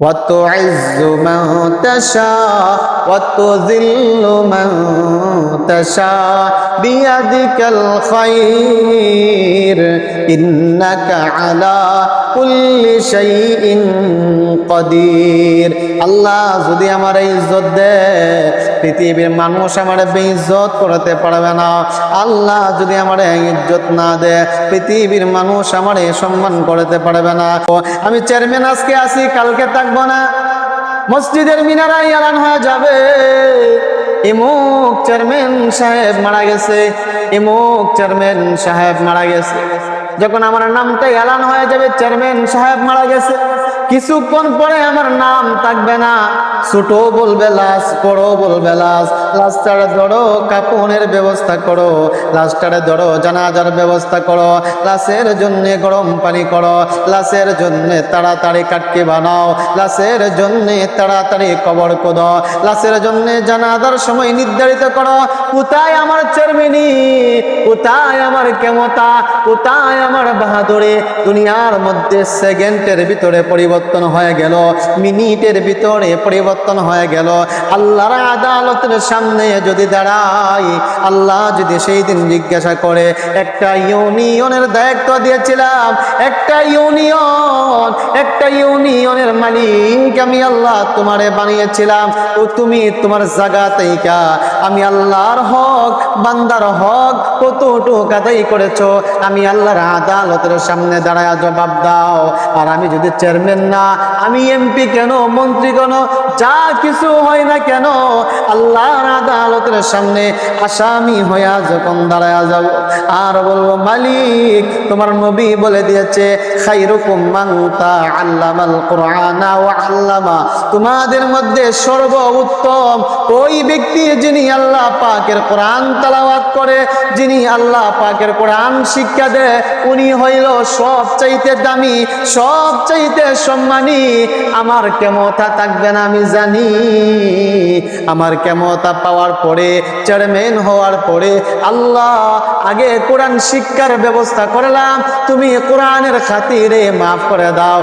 وتعز من تشاء وتذل من تشاء بيدك الخير إنك على كل شيء قدير। আল্লাহ যদি আমার ইজ্জত দেয়, পৃথিবীর মানুষ আমার বেইজ্জত করতে পারবে না। আল্লাহ যদি আমার ইজ্জত না দেয়, পৃথিবীর মানুষ আমার সম্মান করতে পারবে না। আমি চেয়ারম্যান আজকে আসি, কালকে থাকবো না। মসজিদের মিনারায় এলান হয়ে যাবে, ইমুক চেয়ারম্যান সাহেব মারা গেছে, ইমুক চেয়ারম্যান সাহেব মারা গেছে। যখন আমার নামটা এলান হয়ে যাবে চেয়ারম্যান সাহেব মারা গেছে, কিছুক্ষণ পরে আমার নাম থাকবে না। ছোট বলবে লাশ, বড় বলবে লাশ। লাশটারে ধরো, কাপনের ব্যবস্থা করো। লাশটারে ধরো, জানাজার ব্যবস্থা করো। লাশের জন্য গরম পানি করো। লাশের জন্য তাড়াতাড়ি কাটকে বানাও। লাশের জন্য তাড়াতাড়ি কবর খোদো। লাশের জন্য জানাজার সময় নির্ধারিত করো। কোথায় আমার চেয়ারম্যানি, কোথায় আমার ক্ষমতা, কোথায় আমার বাহাদুরি? দুনিয়ার মধ্যে সেকেন্ডের ভিতরে পরিবর্তন হয়ে গেল, মিনিটের ভিতরে পরিবর্তন হয়ে গেল। আল্লাহর আদালতের সামনে যদি দাঁড়াই, আল্লাহ যদি সেই দিন জিজ্ঞাসা করে, একটা ইউনিয়নের দায়িত্ব দিয়েছিলাম, একটা ইউনিয়নের মালিক আমি আল্লাহ তোমারে বানিয়েছিলাম, তো তুমি তোমার জায়গা থেকে আমি আল্লাহর হক, বান্দার হক কতটুকু আদায় করেছো? আমি আল্লাহর আদালতের সামনে দাঁড়ায় জবাব দাও। আর আমি যদি চেয়ারম্যান না, আমি এমপি কেন, মন্ত্রী কেন, যা কিছু হয় না কেন, আল্লাহর আদালতের সামনে আসামি হইয়া যখন দাঁড়ায় যাব, আর বলবো, মালিক তোমার নবী বলে দিয়েছে, খায়রুকুম মান তাআল্লামাল কুরআনা ওয়া আল্লামা, তোমাদের মধ্যে সর্বোত্তম ওই ব্যক্তি যিনি আল্লাহ পাকের কোরআন তেলাওয়াত করে, যিনি আল্লাহ পাকের কোরআন শিক্ষা দেয়, উনি হইল সবচাইতে দামি, সবচাইতে সম্মানী। আমার ক্ষমতা থাকবে না আমি জানি, আমার ক্ষমতা পাওয়ার পরে, চেয়ারম্যান হওয়ার পরে, আল্লাহ আগে কোরআন শিক্ষার ব্যবস্থা করলাম, তুমি কোরআনের খাতিরে মাফ করে দাও।